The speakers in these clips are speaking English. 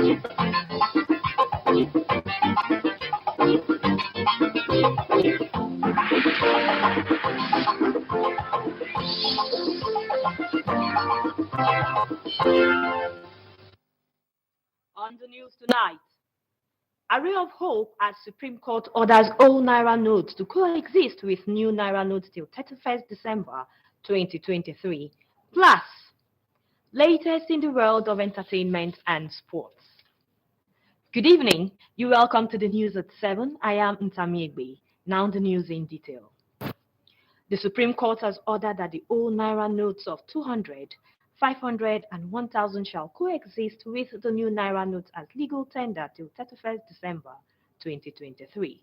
On the news tonight, a ray of hope as Supreme Court orders old Naira notes to coexist with new Naira notes till 31st December 2023. Plus, latest in the world of entertainment and sports. Good evening. You're welcome to the news at 7. I am Ntamiegbe. Now the news in detail. The Supreme Court has ordered that the old Naira notes of 200, 500 and 1,000 shall coexist with the new Naira notes as legal tender till 31st December 2023.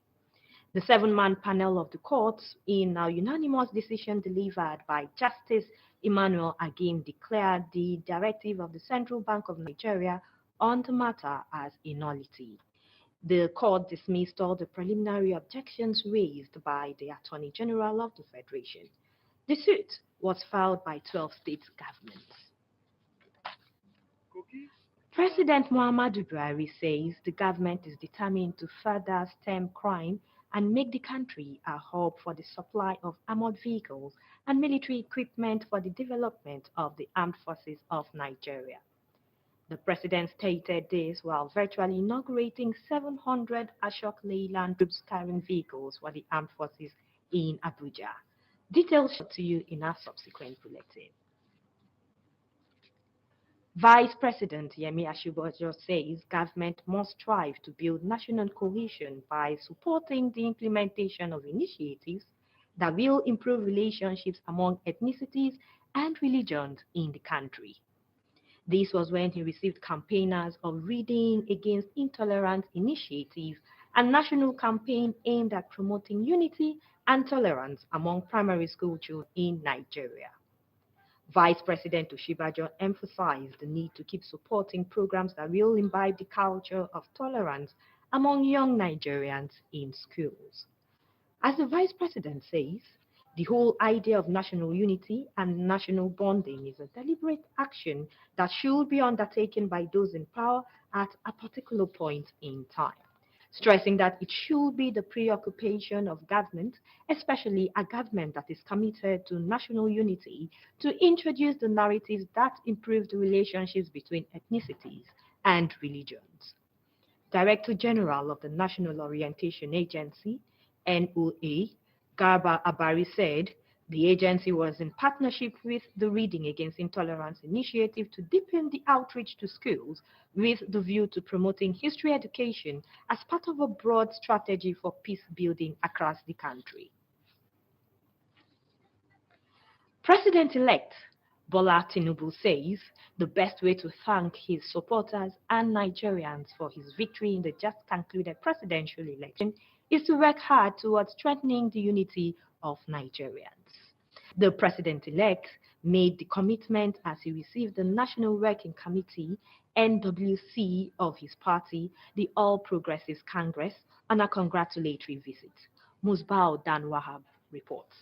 The seven-man panel of the courts, in a unanimous decision delivered by Justice Emmanuel Agim, declared the directive of the Central Bank of Nigeria on the matter as a nullity. The court dismissed all the preliminary objections raised by the Attorney General of the Federation. The suit was filed by 12 state governments. President Muhammadu Buhari says the government is determined to further stem crime and make the country a hub for the supply of armored vehicles and military equipment for the development of the armed forces of Nigeria. The president stated this while virtually inaugurating 700 Ashok Leyland troops carrying vehicles for the armed forces in Abuja. Details shown to you in our subsequent bulletin. Vice President Yemi Ashibojo says government must strive to build national cohesion by supporting the implementation of initiatives that will improve relationships among ethnicities and religions in the country. This was when he received campaigners of Reading Against Intolerance initiative, a national campaign aimed at promoting unity and tolerance among primary school children in Nigeria. Vice President Oshibajo emphasized the need to keep supporting programs that will imbibe the culture of tolerance among young Nigerians in schools. As the Vice President says, the whole idea of national unity and national bonding is a deliberate action that should be undertaken by those in power at a particular point in time, stressing that it should be the preoccupation of government, especially a government that is committed to national unity, to introduce the narratives that improve the relationships between ethnicities and religions. Director General of the National Orientation Agency, NOA, Garba Abari said the agency was in partnership with the Reading Against Intolerance initiative to deepen the outreach to schools with the view to promoting history education as part of a broad strategy for peace building across the country. President-elect Bola Tinubu says the best way to thank his supporters and Nigerians for his victory in the just concluded presidential election is to work hard towards strengthening the unity of Nigerians. The president-elect made the commitment as he received the National Working Committee, NWC, of his party, the All Progressives Congress, on a congratulatory visit. Musbao Dan Wahab reports.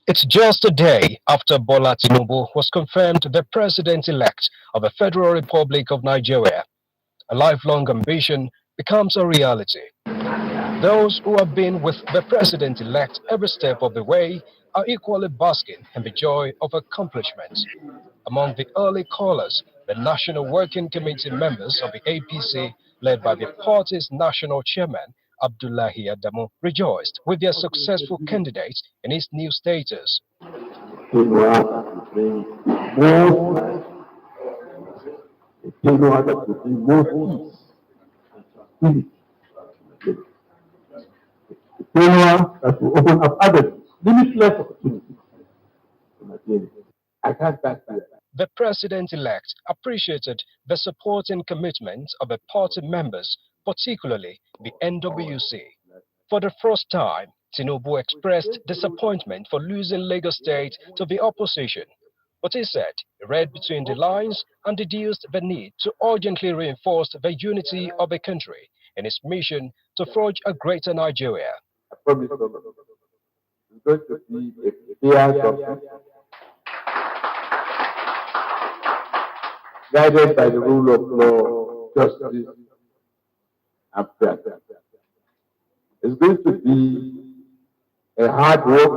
It's just a day after Bola Tinubu was confirmed the president-elect of the Federal Republic of Nigeria. A lifelong ambition becomes a reality. Those who have been with the president-elect every step of the way are equally basking in the joy of accomplishments. Among the early callers, the National Working Committee members of the APC, led by the party's national chairman, Abdullahi Adamu, rejoiced with their successful candidate in his new status. That will open up avenues, limitless opportunities. I can't back that. The president-elect appreciated the support and commitment of the party members, particularly the NWC. For the first time, Tinubu expressed disappointment for losing Lagos State to the opposition. But he said he read between the lines and deduced the need to urgently reinforce the unity of the country in his mission to forge a greater Nigeria. I promise it's going to be a fair government. guided by the rule of law, justice, and fairness. It's going to be a hard work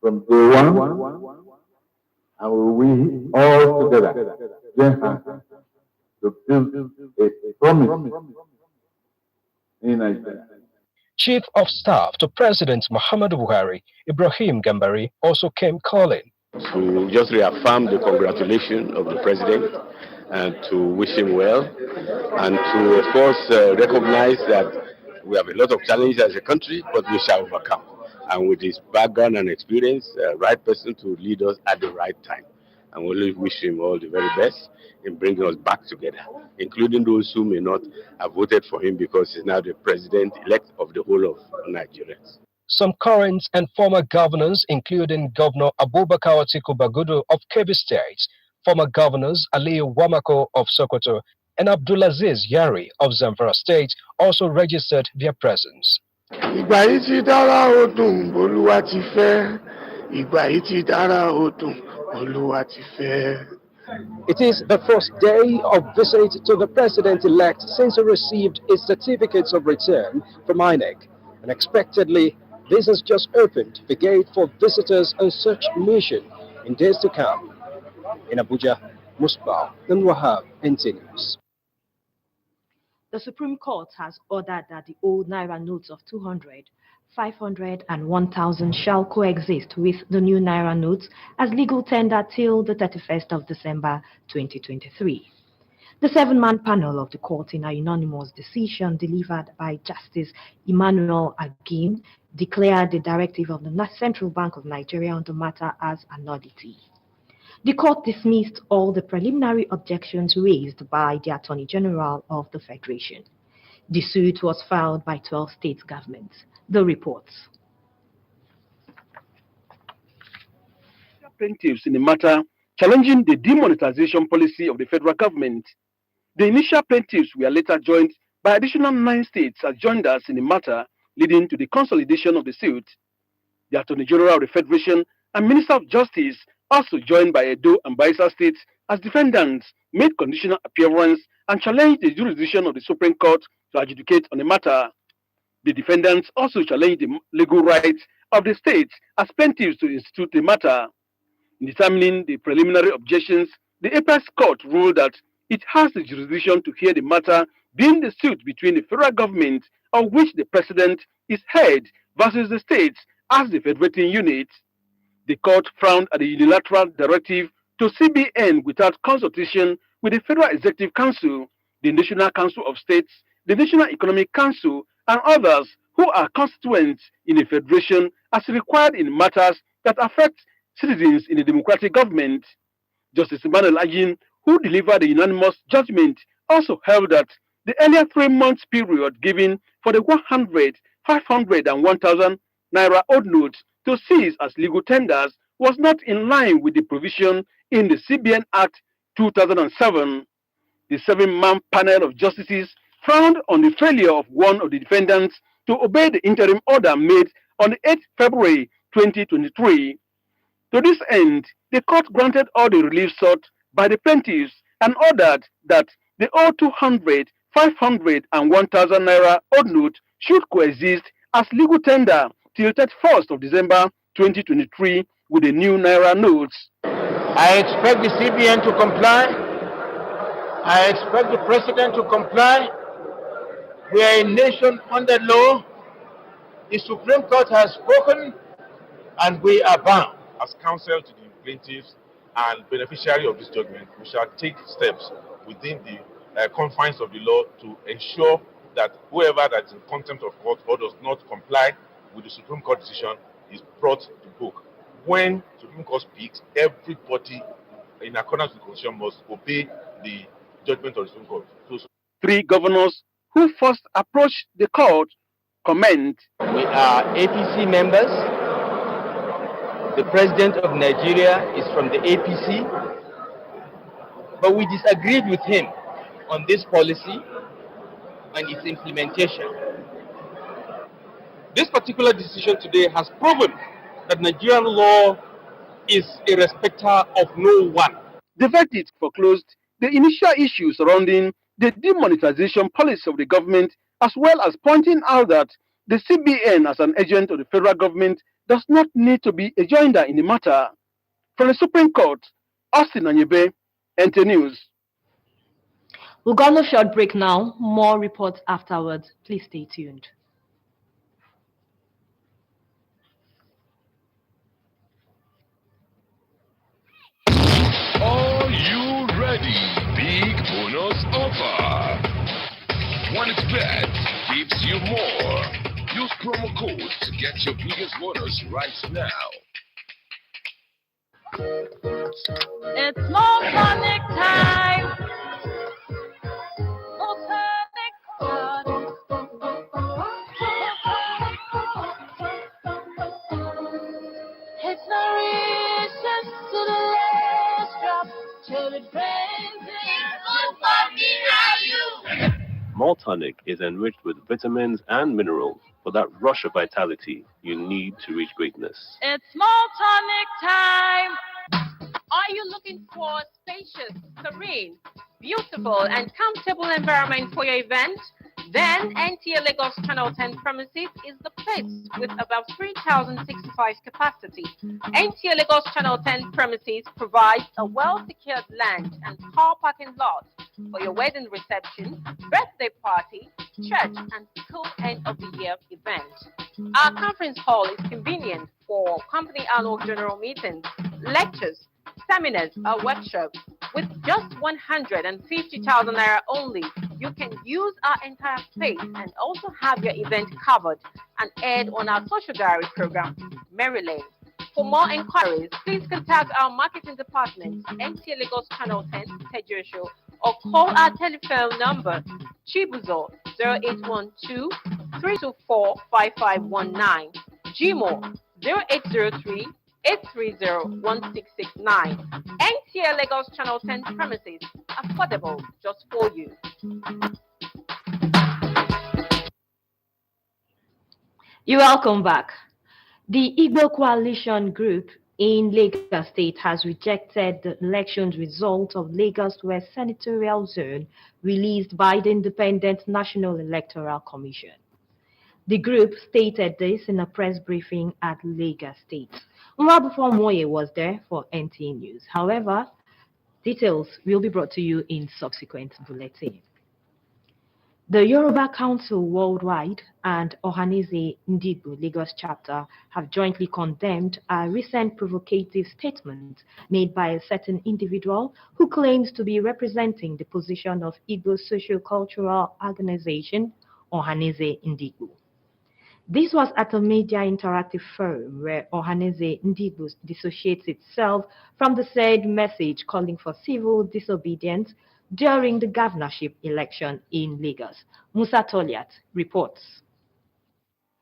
from day one, and we all together join hands to build a promise in Nigeria. Chief of Staff to President Muhammadu Buhari, Ibrahim Gambari, also came calling. To just reaffirm the congratulations of the president and to wish him well, and to, of course, recognize that we have a lot of challenges as a country, but we shall overcome. And with his background and experience, right person to lead us at the right time. And we wish him all the very best in bringing us back together, including those who may not have voted for him because he's now the president-elect of the whole of Nigerians. Some current and former governors, including Governor Abubakar Atiku Bagudu of Kebbi State, former governors Aliyu Wamako of Sokoto, and Abdulaziz Yari of Zamfara State, also registered their presence. It is the first day of visit to the president-elect since he received his certificates of return from INEC, and expectedly, this has just opened the gate for visitors on such mission in days to come. In Abuja, Musbah and Wahab continues. The Supreme Court has ordered that the old Naira notes of 200, 500 and 1,000 shall coexist with the new Naira notes as legal tender till the 31st of December 2023. The seven-man panel of the court, in a unanimous decision delivered by Justice Emmanuel Agim, declared the directive of the Central Bank of Nigeria on the matter as a nullity. The court dismissed all the preliminary objections raised by the Attorney General of the Federation. The suit was filed by 12 state governments. The reports. Plaintiffs in the matter challenging the demonetization policy of the federal government. The initial plaintiffs were later joined by additional 9 states as joiners in the matter, leading to the consolidation of the suit. The Attorney General of the Federation and Minister of Justice, also joined by Edo and Bayelsa states as defendants, made conditional appearance and challenged the jurisdiction of the Supreme Court to adjudicate on the matter. The defendants also challenged the legal rights of the states as plaintiffs to institute the matter. In determining the preliminary objections, the Apex Court ruled that it has the jurisdiction to hear the matter being the suit between the federal government, of which the president is head, versus the states as the federating unit. The court frowned at the unilateral directive to CBN without consultation with the Federal Executive Council, the National Council of States, the National Economic Council, and others who are constituents in the federation as required in matters that affect citizens in a democratic government. Justice Emmanuel Agin, who delivered the unanimous judgment, also held that the earlier 3-month period given for the 100, 500, and 1,000 Naira odd notes to cease as legal tenders was not in line with the provision in the CBN Act 2007. The 7-man panel of justices frowned on the failure of one of the defendants to obey the interim order made on the 8th February 2023. To this end, the court granted all the relief sought by the plaintiffs and ordered that the old 200, 500, and 1,000 Naira odd note should coexist as legal tender till 31st of December 2023 with the new Naira notes. I expect the CBN to comply. I expect the president to comply. We are a nation under law. The Supreme Court has spoken, and we are bound. As counsel to the plaintiffs and beneficiary of this judgment, we shall take steps within the confines of the law to ensure that whoever that is in contempt of court or does not comply with the Supreme Court decision is brought to book. When Supreme Court speaks, everybody in accordance with the Constitution must obey the judgment of the Supreme Court. So, 3 governors who first approached the court comment. We are APC members. The president of Nigeria is from the APC, but we disagreed with him on this policy and its implementation. This particular decision today has proven that Nigerian law is a respecter of no one. The verdict foreclosed the initial issues surrounding the demonetization policy of the government, as well as pointing out that the CBN as an agent of the federal government does not need to be a joinder in the matter. From the Supreme Court, Austin Anyebe, NT News. We'll go on a short break now. More reports afterwards. Please stay tuned. Are you ready? Big bonus offer. 1xBet gives you more. Use promo code to get your biggest bonus right now. It's Motonic time. Motonic card. It's no resistance to the last drop till it drains in. Maltonic is enriched with vitamins and minerals for that rush of vitality you need to reach greatness. It's Motonic time. Are you looking for a spacious, serene, beautiful, and comfortable environment for your event? Then NTA Lagos Channel 10 premises is the place with about 3,065 capacity. NTA Lagos Channel 10 premises provides a well-secured land and car parking lot for your wedding reception, birthday party, church, and school end-of-the-year event. Our conference hall is convenient for company annual general meetings, lectures, seminars, or workshops. With just 150,000 naira only, you can use our entire space and also have your event covered and aired on our social diary program, Mary Lane. For more inquiries, please contact our marketing department, NTA Lagos Channel 10, Tejo Show, or call our telephone number, Chibuzo 0812-324-5519, Gmo 0803 830-1669. NTA Lagos Channel 10 premises, affordable just for you. You're welcome back. The Igbo Coalition Group in Lagos State has rejected the elections result of Lagos West Senatorial Zone released by the Independent National Electoral Commission. The group stated this in a press briefing at Lagos State. Nwabufo Moye was there for NT News. However, details will be brought to you in subsequent bulletin. The Yoruba Council Worldwide and Ohanaeze Ndigbo Lagos chapter have jointly condemned a recent provocative statement made by a certain individual who claims to be representing the position of Igbo socio-cultural organization Ohanaeze Ndigbo. This was at a media interactive forum where Ohanaeze Ndigbo dissociates itself from the said message calling for civil disobedience during the governorship election in Lagos. Musa Toliat reports.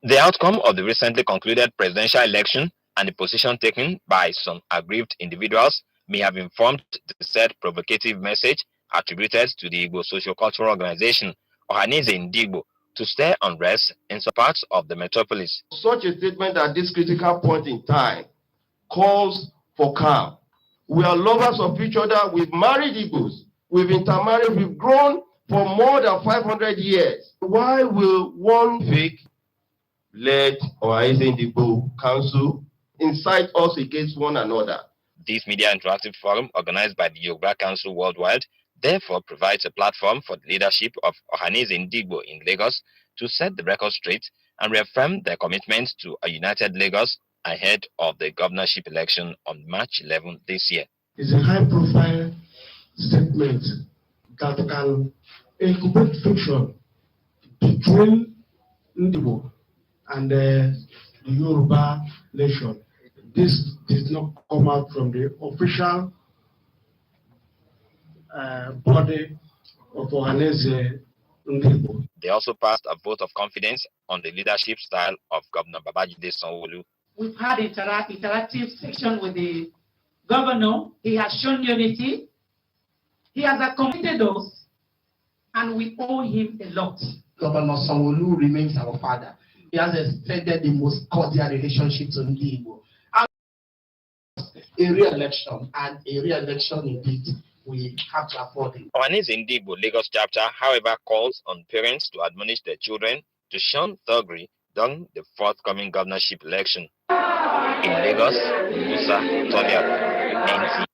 The outcome of the recently concluded presidential election and the position taken by some aggrieved individuals may have informed the said provocative message attributed to the Igbo socio-cultural organization Ohanaeze Ndigbo to stir unrest in some parts of the metropolis. Such a statement at this critical point in time calls for calm. We are lovers of each other. We've married Igbos. We've intermarried. We've grown for more than 500 years. Why will one fake-led Ohanaeze Ndigbo council incite us against one another? This media interactive forum, organized by the Yoruba Council Worldwide, therefore provides a platform for the leadership of Ohanaeze Ndigbo in Lagos to set the record straight and reaffirm their commitment to a united Lagos ahead of the governorship election on March 11 this year. It's a high-profile statement that can incubate friction between Ndigbo and the Yoruba nation. This did not come out from the official body of Ohanaeze Ndigbo. They also passed a vote of confidence on the leadership style of Governor Babajide Sanwo-Olu. We've had interactive section with the governor. He has shown unity. He has accommodated us, and we owe him a lot. Governor Sanwo-Olu remains our father. He has extended the most cordial relationship to Ndigbo. a re-election, and a re-election indeed, we have to afford it. Ohanis Ndigbo Lagos chapter, however, calls on parents to admonish their children to shun thuggery during the forthcoming governorship election. In Lagos, Musa Tolia, NT.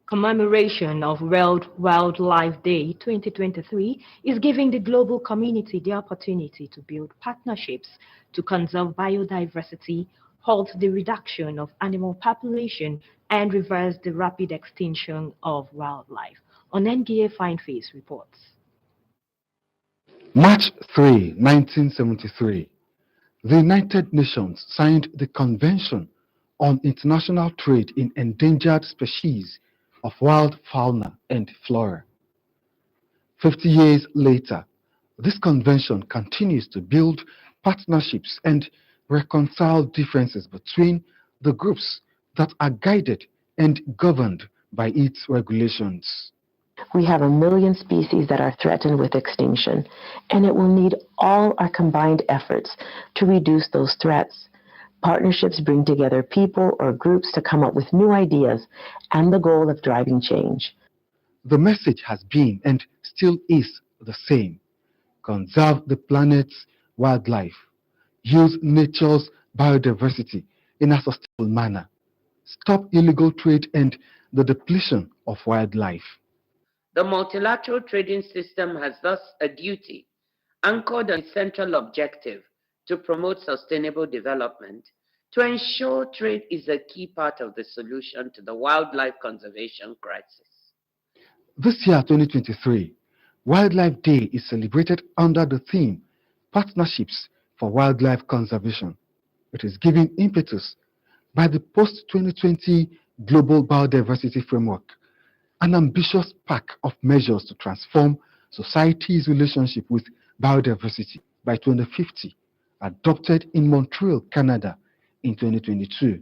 Commemoration of World Wildlife Day 2023 is giving the global community the opportunity to build partnerships to conserve biodiversity, halt the reduction of animal population, and reverse the rapid extinction of wildlife. Onengie Fineface reports. March 3, 1973, the United Nations signed the Convention on International Trade in Endangered Species of Wild Fauna and Flora. 50 years later, this convention continues to build partnerships and reconcile differences between the groups that are guided and governed by its regulations. We have 1 million species that are threatened with extinction, and it will need all our combined efforts to reduce those threats. Partnerships bring together people or groups to come up with new ideas and the goal of driving change. The message has been and still is the same. Conserve the planet's wildlife. Use nature's biodiversity in a sustainable manner. Stop illegal trade and the depletion of wildlife. The multilateral trading system has thus a duty, anchored on its central objective, to promote sustainable development, to ensure trade is a key part of the solution to the wildlife conservation crisis. This year, 2023, Wildlife Day is celebrated under the theme, Partnerships for Wildlife Conservation. It is given impetus by the post-2020 Global Biodiversity Framework, an ambitious pack of measures to transform society's relationship with biodiversity by 2050, adopted in Montreal, Canada in 2022.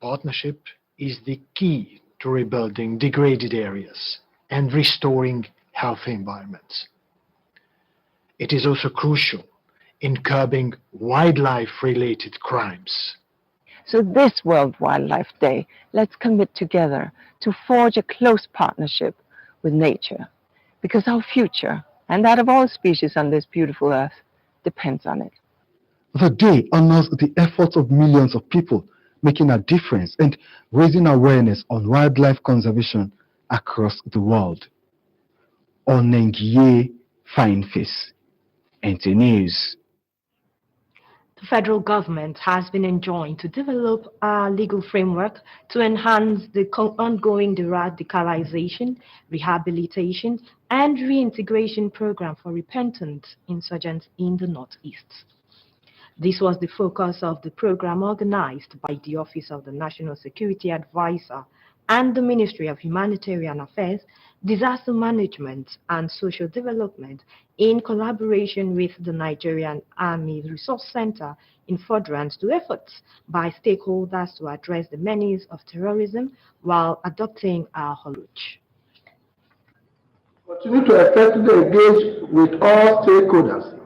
Partnership is the key to rebuilding degraded areas and restoring healthy environments. It is also crucial in curbing wildlife-related crimes. So this World Wildlife Day, let's commit together to forge a close partnership with nature, because our future, and that of all species on this beautiful earth, depends on it. The day honors the efforts of millions of people making a difference and raising awareness on wildlife conservation across the world. Onengie Fineface, NT News. The federal government has been enjoined to develop a legal framework to enhance the ongoing deradicalization, rehabilitation, and reintegration program for repentant insurgents in the Northeast. This was the focus of the program organized by the Office of the National Security Advisor and the Ministry of Humanitarian Affairs, Disaster Management and Social Development in collaboration with the Nigerian Army Resource Center in furtherance to efforts by stakeholders to address the menace of terrorism while adopting a approach. Continue to effectively engage with all stakeholders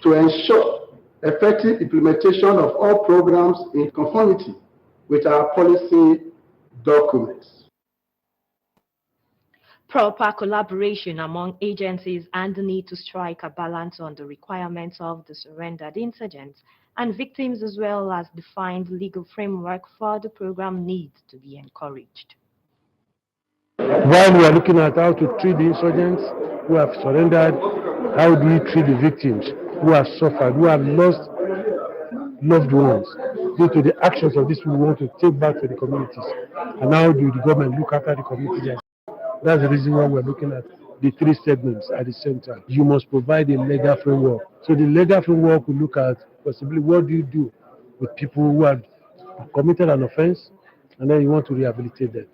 to ensure effective implementation of all programs in conformity with our policy documents. Proper collaboration among agencies and the need to strike a balance on the requirements of the surrendered insurgents and victims, as well as defined legal framework for the program, needs to be encouraged. While we are looking at how to treat the insurgents who have surrendered, how do we treat the victims who have suffered, who have lost loved ones due to the actions of these people we want to take back to the communities? And how do the government look after the community? That's the reason why we're looking at the three segments at the same time. You must provide a legal framework. So the legal framework will look at possibly what do you do with people who have committed an offense and then you want to rehabilitate them.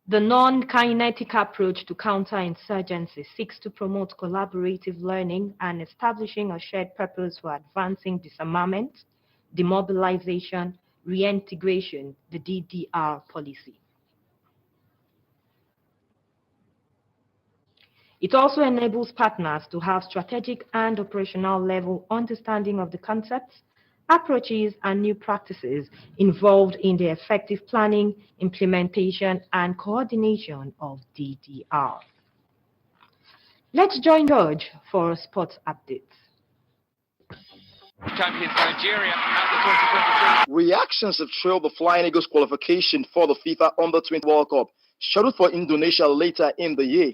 The non-kinetic approach to counterinsurgency seeks to promote collaborative learning and establishing a shared purpose for advancing disarmament, demobilization, reintegration, the DDR policy. It also enables partners to have strategic and operational level understanding of the concepts approaches, and new practices involved in the effective planning, implementation, and coordination of DDR. Let's join George for sports updates. Champions Nigeria at the 2023. Reactions have trailed the Flying Eagles qualification for the FIFA Under-20 World Cup, scheduled for Indonesia later in the year.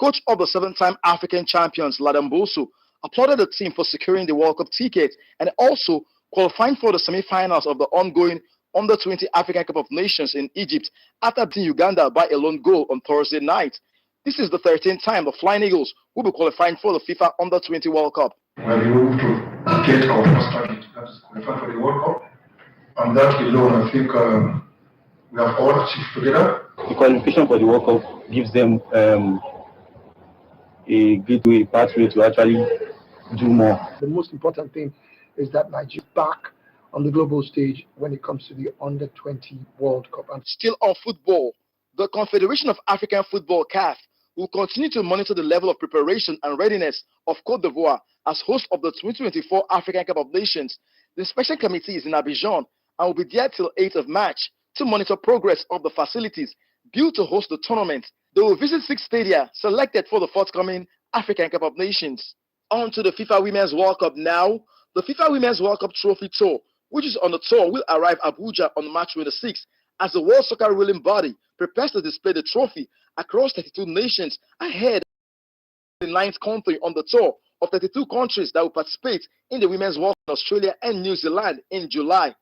Coach of the 7-time African champions, Ladamboso, applauded the team for securing the World Cup ticket and also qualifying for the semi-finals of the ongoing Under-20 African Cup of Nations in Egypt after beating Uganda by a lone goal on Thursday night. This is the 13th time the Flying Eagles will be qualifying for the FIFA Under-20 World Cup. We are able to get our first target, that is qualify for the World Cup. And that alone, I think we have all achieved together. The qualification for the World Cup gives them a gateway, pathway to actually do more. The most important thing is that Nigeria is back on the global stage when it comes to the Under-20 World Cup. And still on football, the Confederation of African Football, CAF, will continue to monitor the level of preparation and readiness of Côte d'Ivoire as host of the 2024 African Cup of Nations. The Inspection Committee is in Abidjan and will be there till 8th of March to monitor progress of the facilities built to host the tournament. They will visit 6 stadia selected for the forthcoming African Cup of Nations. On to the FIFA Women's World Cup now. The FIFA Women's World Cup Trophy Tour, which is on the tour, will arrive Abuja on March 26th as the World Soccer ruling body prepares to display the trophy across 32 nations ahead of the 9th country on the tour of 32 countries that will participate in the Women's World Cup in Australia and New Zealand in July.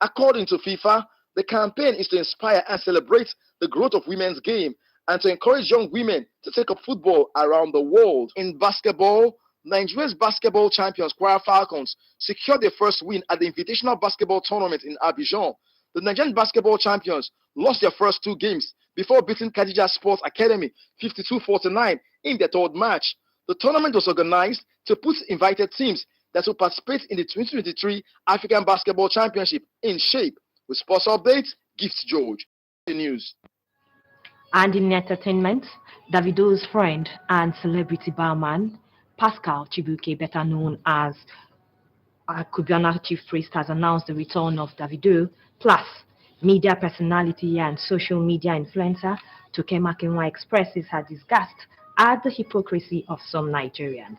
According to FIFA, the campaign is to inspire and celebrate the growth of women's game and to encourage young women to take up football around the world. In basketball, Nigeria's basketball champions, Kwara Falcons, secured their first win at the Invitational Basketball Tournament in Abidjan. The Nigerian basketball champions lost their first 2 games before beating Khadija Sports Academy 52-49 in their third match. The tournament was organized to put invited teams that will participate in the 2023 African Basketball Championship in shape. With sports updates, Gifts George. The news. And in entertainment, Davido's friend and celebrity barman, Pascal Chibuike, better known as Kubiana Chief Priest, has announced the return of Davido, plus media personality and social media influencer Toke Makinwa expresses her disgust at the hypocrisy of some Nigerians.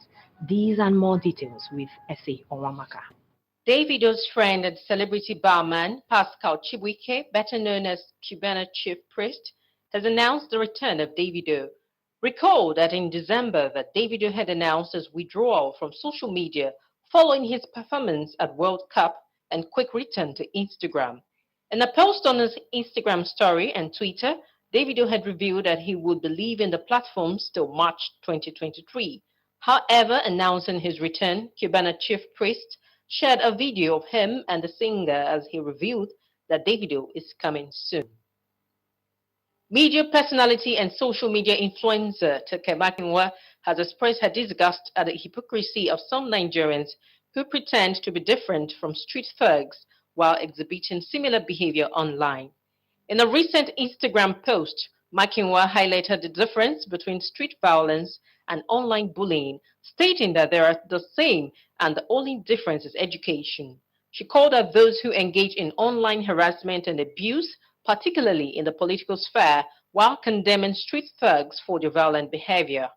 These and more details with Ese Onwamaka. Davido's friend and celebrity barman, Pascal Chibuike, better known as Cubana Chief Priest, has announced the return of Davido. Recall that in December that Davido had announced his withdrawal from social media following his performance at World Cup and quick return to Instagram. In a post on his Instagram story and Twitter, Davido had revealed that he would be leaving the platforms till March 2023. However, announcing his return, Cubana Chief Priest shared a video of him and the singer as he revealed that Davido is coming soon. Media personality and social media influencer Toke Makinwa has expressed her disgust at the hypocrisy of some Nigerians who pretend to be different from street thugs while exhibiting similar behavior online. In a recent Instagram post, Makinwa highlighted the difference between street violence and online bullying, stating that they are the same and the only difference is education. She called out those who engage in online harassment and abuse, particularly in the political sphere, while condemning street thugs for their violent behavior.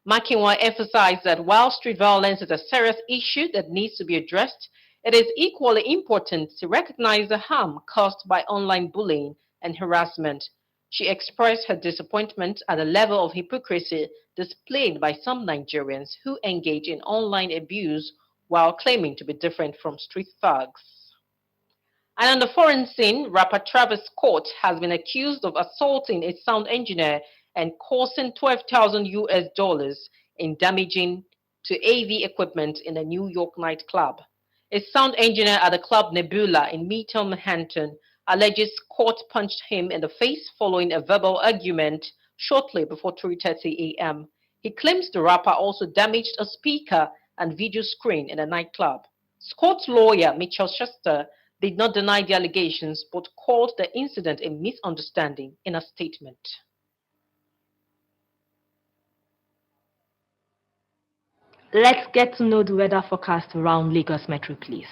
Makinwa emphasized that while street violence is a serious issue that needs to be addressed, it is equally important to recognize the harm caused by online bullying and harassment. She expressed her disappointment at the level of hypocrisy displayed by some Nigerians who engage in online abuse while claiming to be different from street thugs. And on the foreign scene, rapper Travis Scott has been accused of assaulting a sound engineer and causing $12,000 in damaging to AV equipment in a New York nightclub. A sound engineer at the club Nebula in Midtown Manhattan alleges Scott punched him in the face following a verbal argument shortly before 3:30 a.m. He claims the rapper also damaged a speaker and video screen in a nightclub. Scott's lawyer, Mitchell Schuster, did not deny the allegations but called the incident a misunderstanding in a statement. Let's get to know the weather forecast around Lagos Metro, please.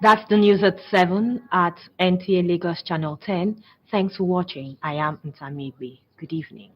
That's the news at 7 at NTA Lagos Channel 10. Thanks for watching. I am Ntamigwe. Good evening.